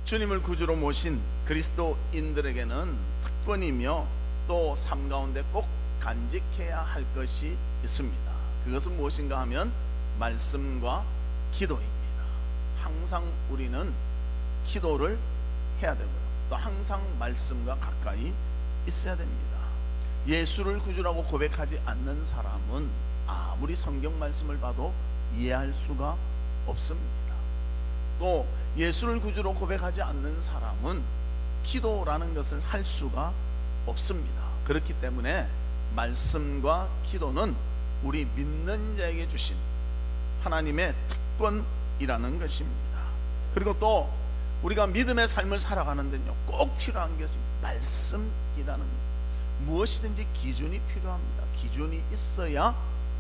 주님을 구주로 모신 그리스도인들에게는 특권이며 또 삶 가운데 꼭 간직해야 할 것이 있습니다. 그것은 무엇인가 하면 말씀과 기도입니다. 항상 우리는 기도를 해야 되고요, 또 항상 말씀과 가까이 있어야 됩니다. 예수를 구주라고 고백하지 않는 사람은 아무리 성경 말씀을 봐도 이해할 수가 없습니다. 또 예수를 구주로 고백하지 않는 사람은 기도라는 것을 할 수가 없습니다. 그렇기 때문에 말씀과 기도는 우리 믿는 자에게 주신 하나님의 특권이라는 것입니다. 그리고 또 우리가 믿음의 삶을 살아가는 데는요, 꼭 필요한 것이 말씀이라는 것. 무엇이든지 기준이 필요합니다. 기준이 있어야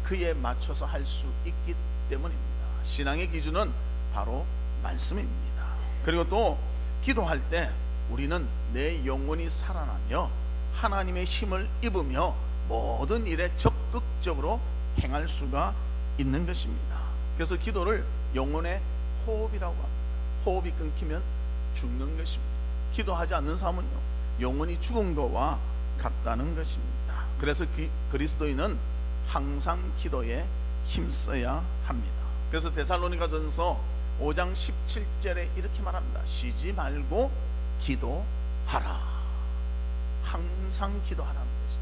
그에 맞춰서 할 수 있기 때문입니다. 신앙의 기준은 바로 말씀입니다. 그리고 또 기도할 때 우리는 내 영혼이 살아나며 하나님의 힘을 입으며 모든 일에 적극적으로 행할 수가 있는 것입니다. 그래서 기도를 영혼의 호흡이라고 합니다. 호흡이 끊기면 죽는 것입니다. 기도하지 않는 사람은요, 영혼이 죽은 것과 같다는 것입니다. 그래서 그리스도인은 항상 기도에 힘써야 합니다. 그래서 데살로니가전서 5장 17절에 이렇게 말합니다. 쉬지 말고 기도하라. 항상 기도하라는 것이죠.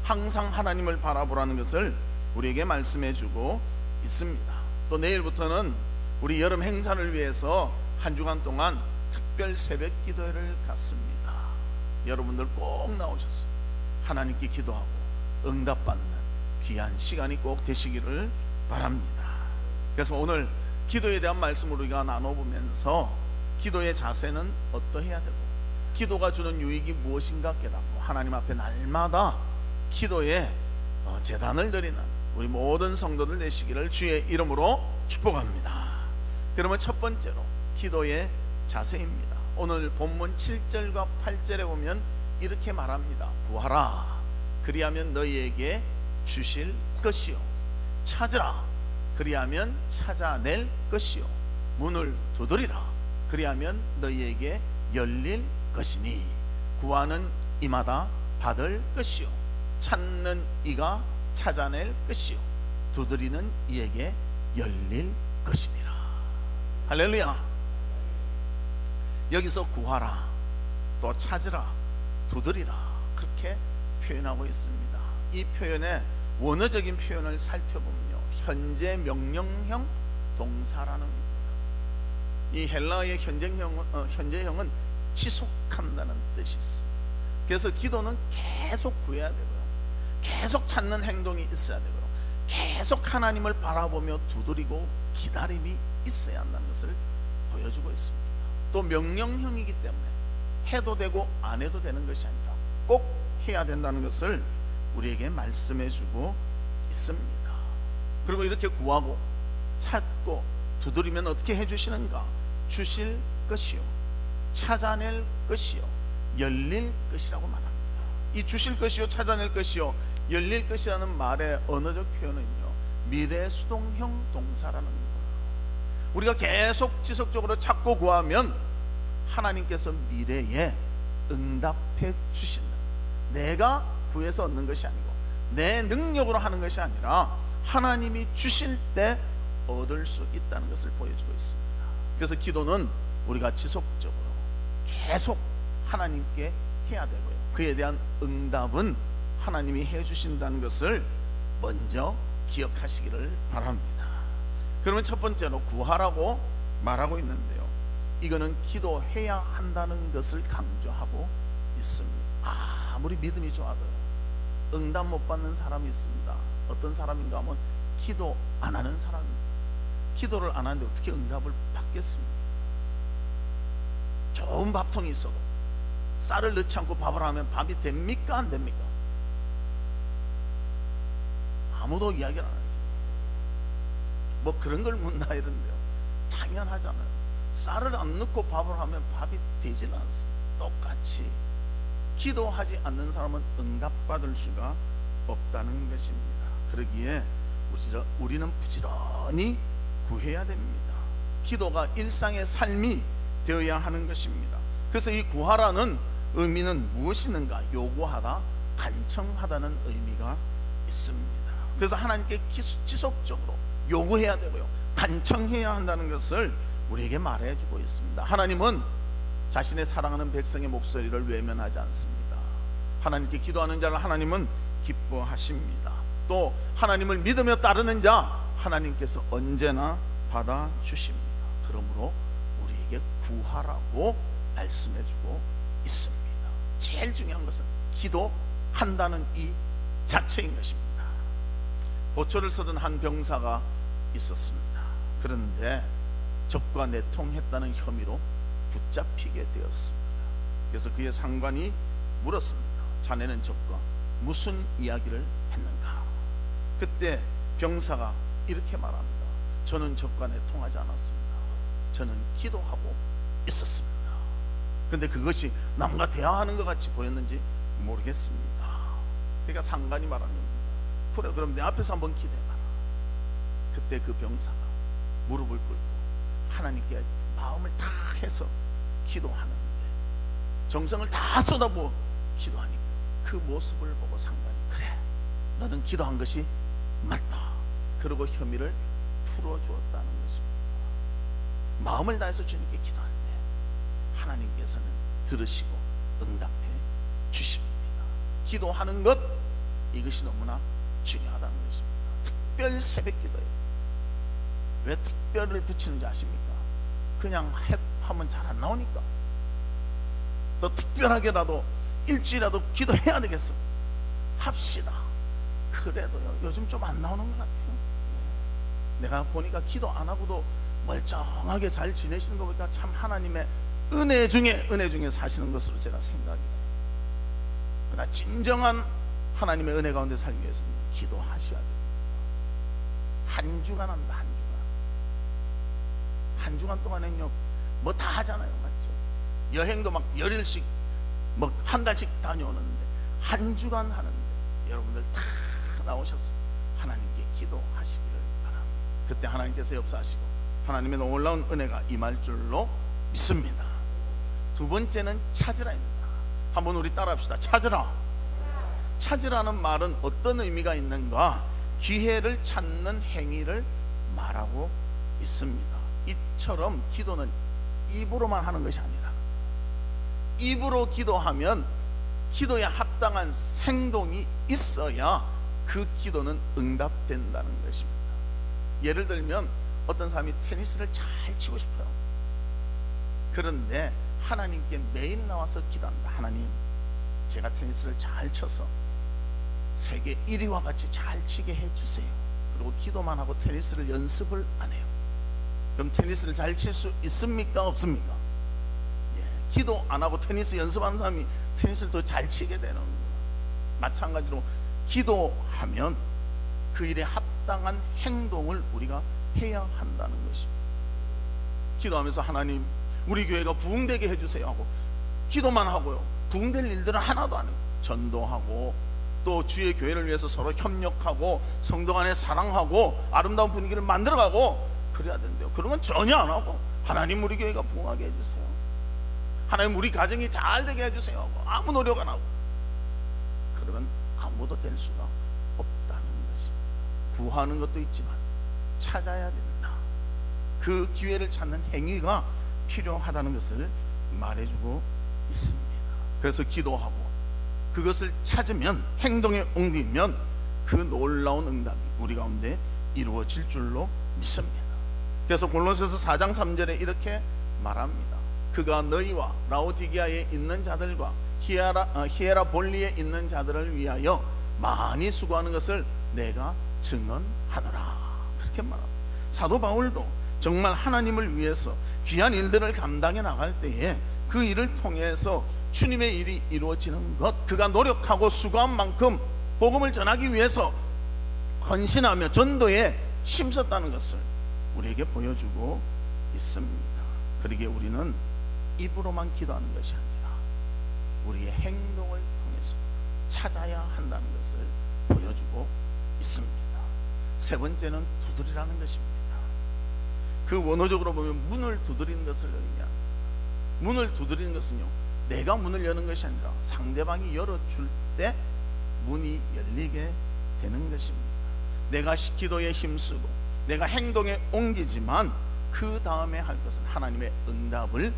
항상 하나님을 바라보라는 것을 우리에게 말씀해 주고 있습니다. 또 내일부터는 우리 여름 행사를 위해서 한 주간 동안 특별 새벽 기도회를 갖습니다. 여러분들 꼭 나오셔서 하나님께 기도하고 응답받는 귀한 시간이 꼭 되시기를 바랍니다. 그래서 오늘 기도에 대한 말씀을 우리가 나눠보면서 기도의 자세는 어떠해야 되고 기도가 주는 유익이 무엇인가 깨닫고 하나님 앞에 날마다 기도에 제단을 드리는 우리 모든 성도들 되시기를 주의 이름으로 축복합니다. 그러면 첫 번째로 기도의 자세입니다. 오늘 본문 7절과 8절에 보면 이렇게 말합니다. 구하라, 그리하면 너희에게 주실 것이요, 찾으라, 그리하면 찾아낼 것이요, 문을 두드리라, 그리하면 너희에게 열릴 것이니 구하는 이마다 받을 것이요, 찾는 이가 찾아낼 것이요, 두드리는 이에게 열릴 것이니라. 할렐루야. 여기서 구하라, 또 찾으라, 두드리라, 그렇게 표현하고 있습니다. 이 표현의 원어적인 표현을 살펴보면요, 현재 명령형 동사라는 겁니다. 이 헬라어의 현재형은 지속한다는 뜻이 있습니다. 그래서 기도는 계속 구해야 되고요, 계속 찾는 행동이 있어야 되고요, 계속 하나님을 바라보며 두드리고 기다림이 있어야 한다는 것을 보여주고 있습니다. 또 명령형이기 때문에 해도 되고 안 해도 되는 것이 아니라 꼭 해야 된다는 것을 우리에게 말씀해 주고 있습니다. 그리고 이렇게 구하고 찾고 두드리면 어떻게 해주시는가? 주실 것이요, 찾아낼 것이요, 열릴 것이라고 말합니다. 이 주실 것이요, 찾아낼 것이요, 열릴 것이라는 말의 언어적 표현은요, 미래 수동형 동사라는 거예요. 우리가 계속 지속적으로 찾고 구하면 하나님께서 미래에 응답해 주신다. 내가 구해서 얻는 것이 아니고 내 능력으로 하는 것이 아니라 하나님이 주실 때 얻을 수 있다는 것을 보여주고 있습니다. 그래서 기도는 우리가 지속적으로 계속 하나님께 해야 되고요, 그에 대한 응답은 하나님이 해주신다는 것을 먼저 기억하시기를 바랍니다. 그러면 첫 번째로 구하라고 말하고 있는데요, 이거는 기도해야 한다는 것을 강조하고 있습니다. 아무리 믿음이 좋아도 응답 못 받는 사람이 있습니다. 어떤 사람인가 하면 기도 안 하는 사람입니다. 기도를 안 하는데 어떻게 응답을 받겠습니까? 좋은 밥통이 있어도 쌀을 넣지 않고 밥을 하면 밥이 됩니까, 안 됩니까? 아무도 이야기를 안 하죠. 뭐 그런 걸 묻나 이런데요, 당연하잖아요. 쌀을 안 넣고 밥을 하면 밥이 되지는 않습니다. 똑같이 기도하지 않는 사람은 응답받을 수가 없다는 것입니다. 그러기에 우리는 부지런히 구해야 됩니다. 기도가 일상의 삶이 되어야 하는 것입니다. 그래서 이 구하라는 의미는 무엇이 있는가? 요구하다, 간청하다는 의미가 있습니다. 그래서 하나님께 지속적으로 요구해야 되고요, 간청해야 한다는 것을 우리에게 말해주고 있습니다. 하나님은 자신의 사랑하는 백성의 목소리를 외면하지 않습니다. 하나님께 기도하는 자를 하나님은 기뻐하십니다. 또 하나님을 믿으며 따르는 자 하나님께서 언제나 받아주십니다. 그러므로 우리에게 구하라고 말씀해주고 있습니다. 제일 중요한 것은 기도한다는 이 자체인 것입니다. 보초를 쓰던 한 병사가 있었습니다. 그런데 적과 내통했다는 혐의로 붙잡히게 되었습니다. 그래서 그의 상관이 물었습니다. 자네는 적과 무슨 이야기를 했는가? 그때 병사가 이렇게 말합니다. 저는 적과 내통하지 않았습니다. 저는 기도하고 있었습니다. 근데 그것이 남과 대화하는 것 같이 보였는지 모르겠습니다. 그러니까 상관이 말하는 겁니다. 그래, 그럼 내 앞에서 한번 기도해봐라. 그때 그 병사가 무릎을 꿇고 하나님께 마음을 다 해서 기도하는데, 정성을 다 쏟아부어 기도하니까 그 모습을 보고 상관이, 그래, 너는 기도한 것이 맞다. 그러고 혐의를 풀어주었다는 것입니다. 마음을 다해서 주님께 기도할 때 하나님께서는 들으시고 응답해 주십니다. 기도하는 것, 이것이 너무나 중요하다는 것입니다. 특별 새벽 기도예요. 왜 특별을 붙이는지 아십니까? 그냥 하면 잘 안 나오니까. 또 특별하게라도 일주일이라도 기도해야 되겠어. 합시다. 그래도요, 요즘 좀 안 나오는 것 같아요. 내가 보니까 기도 안 하고도 멀쩡하게 잘 지내시는 거 보니까 참 하나님의 은혜 중에 사시는 것으로 제가 생각이 돼요. 그러나 진정한 하나님의 은혜 가운데 살기 위해서는 기도하셔야 돼요. 한 주간 합니다. 한 주간 동안은요, 뭐 다 하잖아요. 맞죠? 여행도 막 열흘씩, 뭐 한 달씩 다녀오는데, 한 주간 하는데 여러분들 다 나오셔서 하나님께 기도하시기를 바랍니다. 그때 하나님께서 역사하시고 하나님의 놀라운 은혜가 임할 줄로 믿습니다. 두 번째는 찾으라입니다. 한번 우리 따라합시다. 찾으라. 찾으라는 말은 어떤 의미가 있는가? 기회를 찾는 행위를 말하고 있습니다. 이처럼 기도는 입으로만 하는 것이 아니라, 입으로 기도하면 기도에 합당한 행동이 있어야 그 기도는 응답된다는 것입니다. 예를 들면 어떤 사람이 테니스를 잘 치고 싶어요. 그런데 하나님께 매일 나와서 기도합니다. 하나님, 제가 테니스를 잘 쳐서 세계 1위와 같이 잘 치게 해주세요. 그리고 기도만 하고 테니스를 연습을 안 해요. 그럼 테니스를 잘 칠 수 있습니까? 없습니까? 예, 기도 안 하고 테니스 연습하는 사람이 테니스를 더 잘 치게 되는 거예요. 마찬가지로 기도하면 그 일에 합당한 행동을 우리가 해야 한다는 것입니다. 기도하면서 하나님, 우리 교회가 부흥되게 해주세요 하고 기도만 하고요, 부흥될 일들은 하나도 안 해요. 전도하고 또 주의 교회를 위해서 서로 협력하고 성도 간에 사랑하고 아름다운 분위기를 만들어가고 그래야 된대요. 그런 건 전혀 안 하고 하나님, 우리 교회가 부흥하게 해주세요, 하나님, 우리 가정이 잘 되게 해주세요 하고 아무 노력 안 하고, 그러면 아무도 될 수가 없다는 것입니다. 구하는 것도 있지만 찾아야 된다. 그 기회를 찾는 행위가 필요하다는 것을 말해주고 있습니다. 그래서 기도하고 그것을 찾으면, 행동에 옮기면 그 놀라운 응답이 우리 가운데 이루어질 줄로 믿습니다. 그래서 골로새서 4장 3절에 이렇게 말합니다. 그가 너희와 라오디게아에 있는 자들과 히에라볼리에 있는 자들을 위하여 많이 수고하는 것을 내가 증언하노라. 그렇게 말합니다. 사도 바울도 정말 하나님을 위해서 귀한 일들을 감당해 나갈 때에 그 일을 통해서 주님의 일이 이루어지는 것, 그가 노력하고 수고한 만큼 복음을 전하기 위해서 헌신하며 전도에 힘썼다는 것을 우리에게 보여주고 있습니다. 그러기에 우리는 입으로만 기도하는 것이 아니라 우리의 행동을 통해서 찾아야 한다는 것을 보여주고 있습니다. 세 번째는 두드리라는 것입니다. 그 원어적으로 보면 문을 두드리는 것을 의미합니다. 문을 두드리는 것은요, 내가 문을 여는 것이 아니라 상대방이 열어줄 때 문이 열리게 되는 것입니다. 내가 기도에 힘쓰고 내가 행동에 옮기지만 그 다음에 할 것은 하나님의 응답을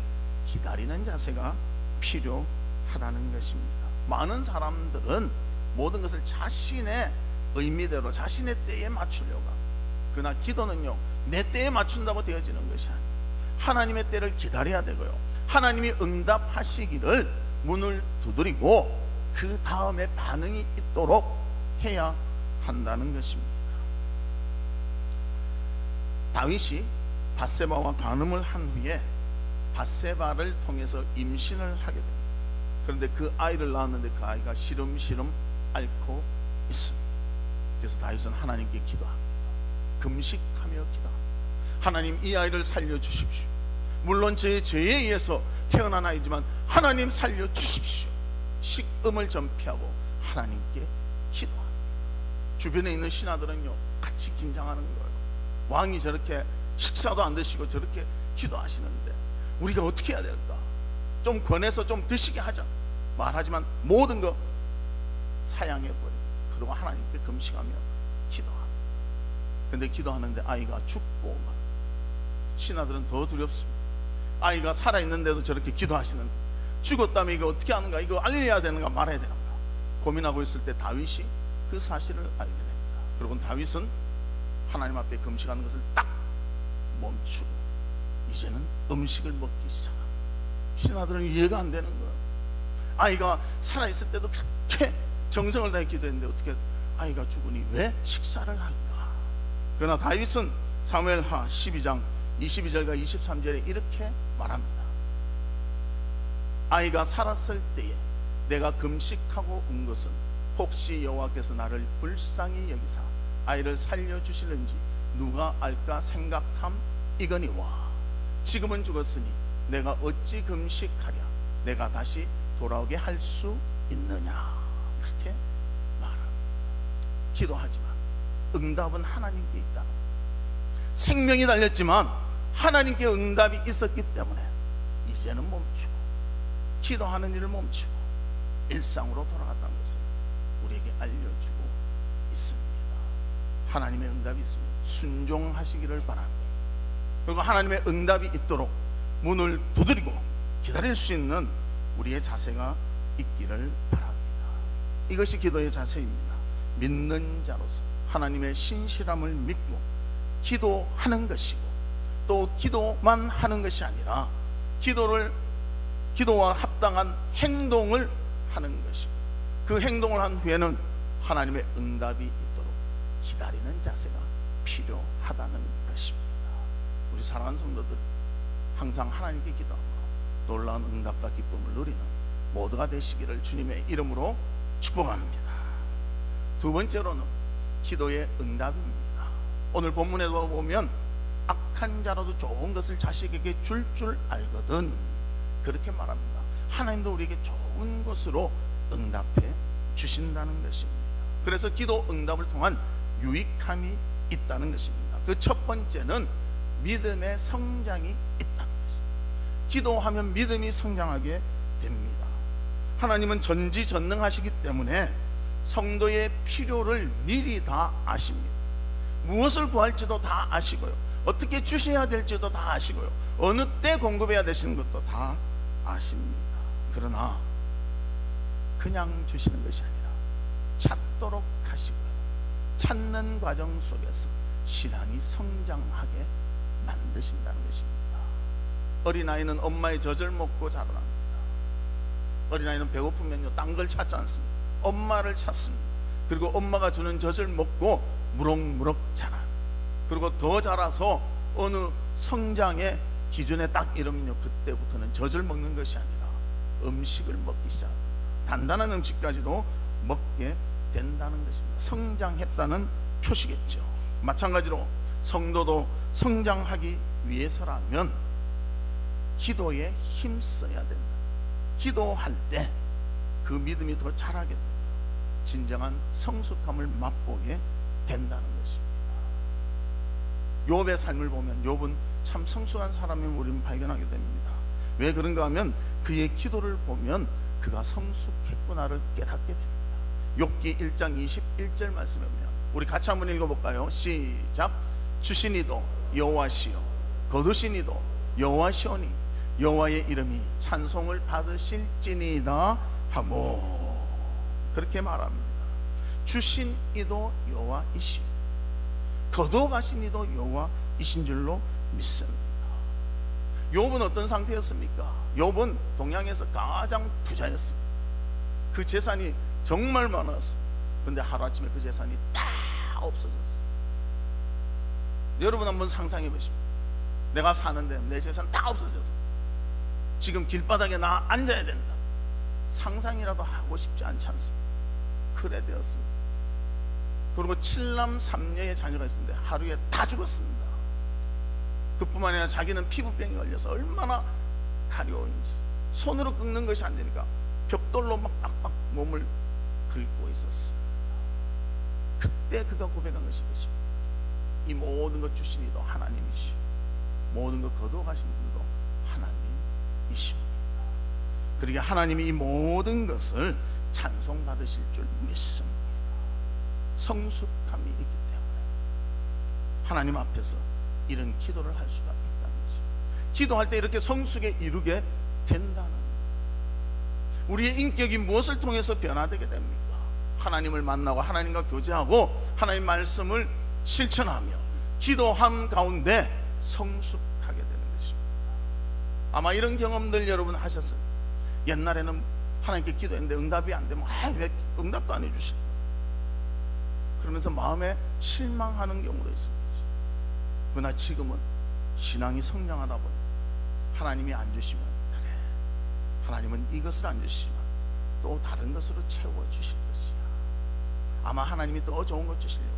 기다리는 자세가 필요하다는 것입니다. 많은 사람들은 모든 것을 자신의 의미대로 자신의 때에 맞추려고 합니다. 그러나 기도는요, 내 때에 맞춘다고 되어지는 것이 아니에요. 하나님의 때를 기다려야 되고요, 하나님이 응답하시기를 문을 두드리고 그 다음에 반응이 있도록 해야 한다는 것입니다. 다윗이 밧세바와 간음을 한 후에 밧세바를 통해서 임신을 하게 됩니다. 그런데 그 아이를 낳았는데 그 아이가 시름시름 앓고 있습니다. 그래서 다윗은 하나님께 기도합니다. 금식하며 기도합니다. 하나님, 이 아이를 살려주십시오. 물론 제 죄에 의해서 태어난 아이지만 하나님 살려주십시오. 식음을 전폐하고 하나님께 기도합니다. 주변에 있는 신하들은요, 같이 긴장하는 거예요. 왕이 저렇게 식사도 안 드시고 저렇게 기도하시는데 우리가 어떻게 해야 될까? 좀 권해서 좀 드시게 하자 말하지만 모든 거 사양해버리고 그리고 하나님께 금식하며 기도합니다. 근데 기도하는데 아이가 죽고 막 신하들은 더 두렵습니다. 아이가 살아있는데도 저렇게 기도하시는데 죽었다면 이거 어떻게 하는가, 이거 알려야 되는가 말아야 되는가 고민하고 있을 때 다윗이 그 사실을 알게 됩니다. 그리고 다윗은 하나님 앞에 금식하는 것을 딱 멈추고 이제는 음식을 먹기 시작합니다. 신하들은 이해가 안 되는 거예요. 아이가 살아있을 때도 그렇게 정성을 다해 기도했는데 어떻게 아이가 죽으니 왜 식사를 할까? 그러나 다윗은 사무엘하 12장 22절과 23절에 이렇게 말합니다. 아이가 살았을 때에 내가 금식하고 온 것은 혹시 여호와께서 나를 불쌍히 여기사 아이를 살려주실는지 누가 알까 생각함이거니와 지금은 죽었으니 내가 어찌 금식하랴 내가 다시 돌아오게 할 수 있느냐, 이렇게 말합니다. 기도하지만 응답은 하나님께 있다. 생명이 달렸지만 하나님께 응답이 있었기 때문에 이제는 멈추고 기도하는 일을 멈추고 일상으로 돌아갔다는 것을 우리에게 알려주고 있습니다. 하나님의 응답이 있으면 순종하시기를 바랍니다. 그리고 하나님의 응답이 있도록 문을 두드리고 기다릴 수 있는 우리의 자세가 있기를 바랍니다. 이것이 기도의 자세입니다. 믿는 자로서 하나님의 신실함을 믿고 기도하는 것이고 또 기도만 하는 것이 아니라 기도와 합당한 행동을 하는 것이고 그 행동을 한 후에는 하나님의 응답이 있도록 기다리는 자세가 필요하다는 것입니다. 우리 사랑하는 성도들, 항상 하나님께 기도하고 놀라운 응답과 기쁨을 누리는 모두가 되시기를 주님의 이름으로 축복합니다. 두 번째로는 기도의 응답입니다. 오늘 본문에도 보면 악한 자라도 좋은 것을 자식에게 줄 알거든 그렇게 말합니다. 하나님도 우리에게 좋은 것으로 응답해 주신다는 것입니다. 그래서 기도 응답을 통한 유익함이 있다는 것입니다. 그 첫 번째는 믿음의 성장이 있다는 것입니다. 기도하면 믿음이 성장하게 됩니다. 하나님은 전지전능하시기 때문에 성도의 필요를 미리 다 아십니다. 무엇을 구할지도 다 아시고요, 어떻게 주셔야 될지도 다 아시고요, 어느 때 공급해야 되시는 것도 다 아십니다. 그러나 그냥 주시는 것이 아니라 찾도록 하시고요, 찾는 과정 속에서 신앙이 성장하게 만드신다는 것입니다. 어린아이는 엄마의 젖을 먹고 자라납니다. 어린아이는 배고프면요 딴 걸 찾지 않습니다. 엄마를 찾습니다. 그리고 엄마가 주는 젖을 먹고 무럭무럭 자라. 그리고 더 자라서 어느 성장의 기준에 딱 이르면요 그때부터는 젖을 먹는 것이 아니라 음식을 먹기 시작합니다. 단단한 음식까지도 먹게 된다는 것입니다. 성장했다는 표시겠죠. 마찬가지로 성도도 성장하기 위해서라면 기도에 힘써야 된다. 기도할 때 그 믿음이 더 자라게 됩니다. 진정한 성숙함을 맛보게 된다는 것입니다. 욥의 삶을 보면 욥은 참 성숙한 사람임을 우리는 발견하게 됩니다. 왜 그런가 하면 그의 기도를 보면 그가 성숙했구나를 깨닫게 됩니다. 욥기 1장 21절 말씀에 보면 우리 같이 한번 읽어볼까요? 시작. 주시니도 여호와시요 거두시니도 여호와시오니 여호와의 이름이 찬송을 받으실지니이다 하고 그렇게 말합니다. 주신 이도 여호와이시요 거두가신 이도 여호와이신 줄로 믿습니다. 욥은 어떤 상태였습니까? 욥은 동양에서 가장 부자였습니다. 그 재산이 정말 많았어요. 그런데 하루아침에 그 재산이 다 없어졌어요. 여러분 한번 상상해 보십시오. 내가 사는데 내 재산 다 없어졌어. 지금 길바닥에 나 앉아야 된다. 상상이라도 하고 싶지 않지 않습니까? 그래 되었습니다. 그리고 7남 3녀의 자녀가 있었는데 하루에 다 죽었습니다. 그뿐만 아니라 자기는 피부병이 걸려서 얼마나 가려운지 손으로 긁는 것이 안 되니까 벽돌로 막 빡빡 몸을 긁고 있었습니다. 그때 그가 고백한 것이 것입니다. 이 모든 것 주신 이도 하나님이시오. 모든 것 거두어가신 분도 하나님이십니다. 그러게 하나님이 이 모든 것을 찬송받으실 줄 믿습니다. 성숙함이 있기 때문에 하나님 앞에서 이런 기도를 할 수가 있다는 것입니다. 기도할 때 이렇게 성숙에 이르게 된다는 것. 우리의 인격이 무엇을 통해서 변화되게 됩니까? 하나님을 만나고 하나님과 교제하고 하나님 말씀을 실천하며 기도함 가운데 성숙하게 되는 것입니다. 아마 이런 경험들 여러분 하셨어요. 옛날에는 하나님께 기도했는데 응답이 안 되면 왜 응답도 안 해주실까? 그러면서 마음에 실망하는 경우도 있습니다. 그러나 지금은 신앙이 성장하다 보니 하나님이 안 주시면 그래, 하나님은 이것을 안 주시면 또 다른 것으로 채워주실 것이야. 아마 하나님이 더 좋은 것 주시려고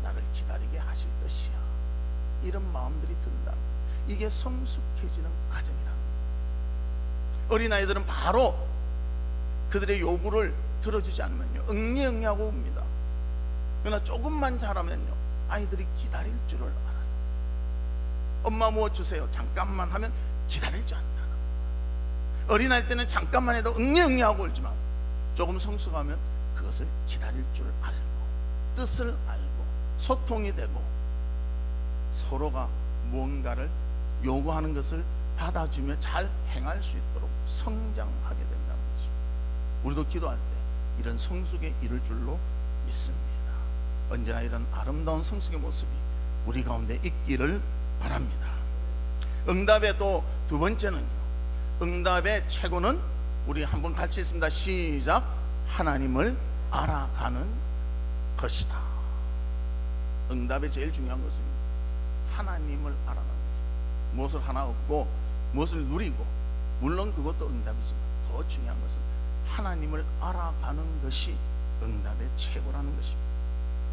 나를 기다리게 하실 것이야. 이런 마음들이 든다. 이게 성숙해지는 과정이라는 거예요. 어린아이들은 바로 그들의 요구를 들어주지 않으면요 응리응리하고 옵니다. 그러나 조금만 자라면요 아이들이 기다릴 줄을 알아요. 엄마 뭐 주세요 잠깐만 하면 기다릴 줄 안다는 거예요. 어린아이 때는 잠깐만 해도 응리응리하고 울지만 조금 성숙하면 그것을 기다릴 줄 알고 뜻을 알고 소통이 되고 서로가 무언가를 요구하는 것을 받아주며 잘 행할 수 있도록 성장하게 된다는 것입니다. 우리도 기도할 때 이런 성숙에 이를 줄로 믿습니다. 언제나 이런 아름다운 성숙의 모습이 우리 가운데 있기를 바랍니다. 응답의 또 두 번째는요, 응답의 최고는 우리 한번 같이 있습니다. 시작. 하나님을 알아가는 것이다. 응답의 제일 중요한 것은 하나님을 알아가는 것입니다. 무엇을 하나 얻고 무엇을 누리고 물론 그것도 응답이지만 더 중요한 것은 하나님을 알아가는 것이 응답의 최고라는 것입니다.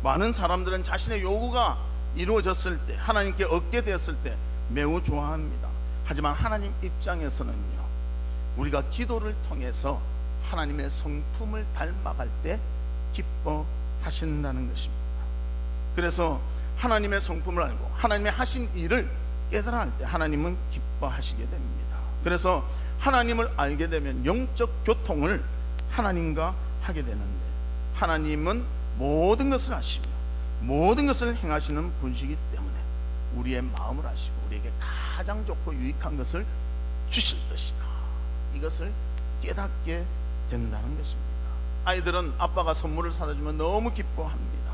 많은 사람들은 자신의 요구가 이루어졌을 때 하나님께 얻게 되었을 때 매우 좋아합니다. 하지만 하나님 입장에서는요 우리가 기도를 통해서 하나님의 성품을 닮아갈 때 기뻐하신다는 것입니다. 그래서 하나님의 성품을 알고 하나님의 하신 일을 깨달아 할 때 하나님은 기뻐하시게 됩니다. 그래서 하나님을 알게 되면 영적 교통을 하나님과 하게 되는데 하나님은 모든 것을 아시며 모든 것을 행하시는 분이시기 때문에 우리의 마음을 아시고 우리에게 가장 좋고 유익한 것을 주실 것이다. 이것을 깨닫게 된다는 것입니다. 아이들은 아빠가 선물을 사다 주면 너무 기뻐합니다.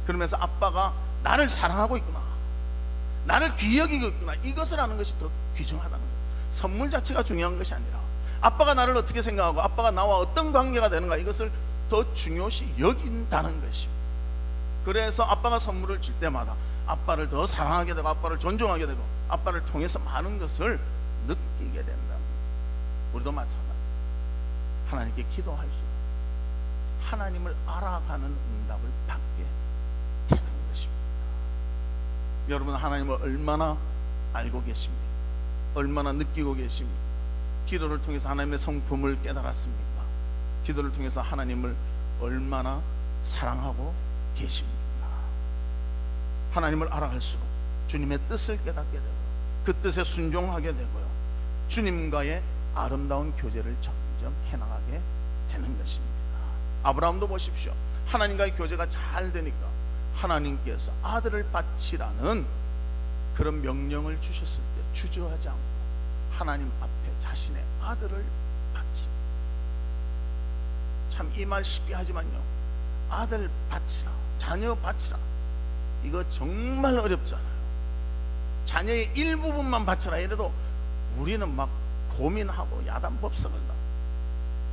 그러면서 아빠가 나를 사랑하고 있구나, 나를 귀히 여기고 있구나, 이것을 아는 것이 더 귀중하다는 거예요. 선물 자체가 중요한 것이 아니라 아빠가 나를 어떻게 생각하고 아빠가 나와 어떤 관계가 되는가, 이것을 더 중요시 여긴다는 것입니다. 그래서 아빠가 선물을 줄 때마다 아빠를 더 사랑하게 되고 아빠를 존중하게 되고 아빠를 통해서 많은 것을 느끼게 된다. 우리도 마찬가지. 하나님께 기도할수록 하나님을 알아가는 응답을 받게 되는 것입니다. 여러분, 하나님을 얼마나 알고 계십니까? 얼마나 느끼고 계십니까? 기도를 통해서 하나님의 성품을 깨달았습니까? 기도를 통해서 하나님을 얼마나 사랑하고 계십니까? 하나님을 알아갈수록 주님의 뜻을 깨닫게 되고 그 뜻에 순종하게 되고요, 주님과의 아름다운 교제를 점점 해나가게 되는 것입니다. 아브라함도 보십시오. 하나님과의 교제가 잘 되니까 하나님께서 아들을 바치라는 그런 명령을 주셨을 때 주저하지 않고 하나님 앞에 자신의 아들을 바치. 참 이 말 쉽게 하지만요, 아들 바치라, 자녀 바치라, 이거 정말 어렵잖아요. 자녀의 일부분만 바쳐라 이래도 우리는 막 고민하고 야단법석을 나.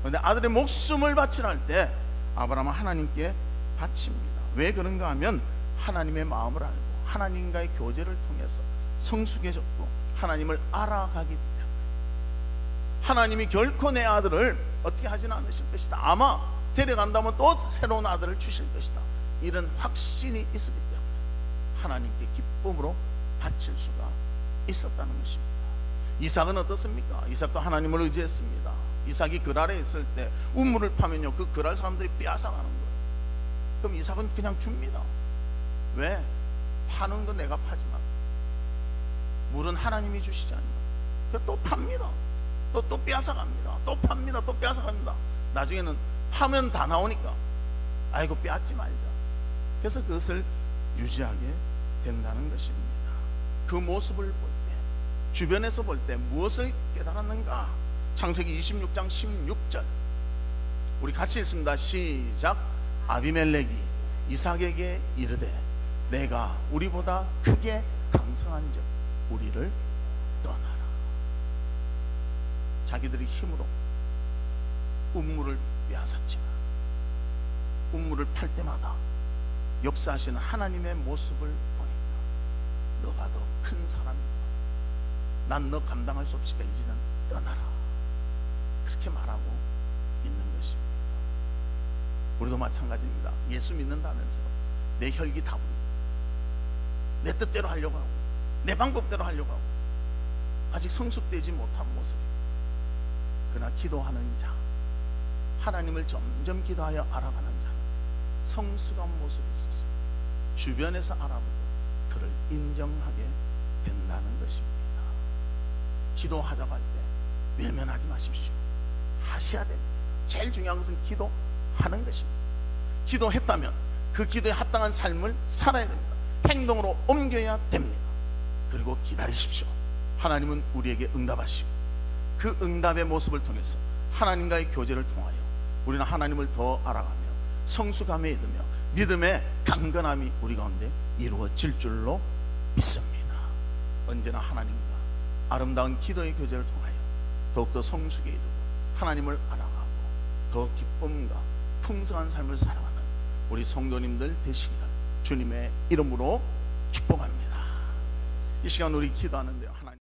그런데 아들의 목숨을 바치라 할 때 아브라함은 하나님께 바칩니다. 왜 그런가 하면 하나님의 마음을 알고 하나님과의 교제를 통해서 성숙해졌고 하나님을 알아가기 때문에 하나님이 결코 내 아들을 어떻게 하지는 않으실 것이다. 아마 데려간다면 또 새로운 아들을 주실 것이다. 이런 확신이 있었기 때문에 하나님께 기쁨으로 바칠 수가 있었다는 것입니다. 이삭은 어떻습니까? 이삭도 하나님을 의지했습니다. 이삭이 그랄에 있을 때 우물을 파면요, 그 그랄 사람들이 빼앗아가는 거예요. 그럼 이삭은 그냥 줍니다. 왜? 파는 거 내가 파지만 물은 하나님이 주시지 않나. 그래서 또 팝니다. 또 빼앗아갑니다. 또 팝니다. 또 빼앗아갑니다. 나중에는 파면 다 나오니까 아이고 빼앗지 말자. 그래서 그것을 유지하게 된다는 것입니다. 그 모습을 볼 때, 주변에서 볼 때 무엇을 깨달았는가? 창세기 26장 16절 우리 같이 읽습니다. 시작. 아비멜렉이 이삭에게 이르되 내가 우리보다 크게 강성한즉 우리를 떠나라. 자기들의 힘으로 우물을 빼앗았지만 우물을 팔 때마다 역사하시는 하나님의 모습을 보니까 너가 더 큰 사람이다. 난 너 감당할 수 없으니까 이제는 떠나라. 그렇게 말하고 있는 것입니다. 우리도 마찬가지입니다. 예수 믿는다면서 내 혈기 다 부리고 내 뜻대로 하려고 하고 내 방법대로 하려고 하고 아직 성숙되지 못한 모습. 그러나 기도하는 자, 하나님을 점점 기도하여 알아가는 자는 성숙한 모습이 있어서 주변에서 알아보고 그를 인정하게 된다는 것입니다. 기도하자고 할 때 외면하지 마십시오. 하셔야 됩니다. 제일 중요한 것은 기도하는 것입니다. 기도했다면 그 기도에 합당한 삶을 살아야 됩니다. 행동으로 옮겨야 됩니다. 그리고 기다리십시오. 하나님은 우리에게 응답하시고 그 응답의 모습을 통해서 하나님과의 교제를 통하여 우리는 하나님을 더 알아가며 성숙함에 이르며 믿음의 강건함이 우리 가운데 이루어질 줄로 믿습니다. 언제나 하나님과 아름다운 기도의 교제를 통하여 더욱더 성숙에 이르고 하나님을 알아가고 더 기쁨과 풍성한 삶을 살아가는 우리 성도님들 되시기를 주님의 이름으로 축복합니다. 이 시간 우리 기도하는데요, 하나님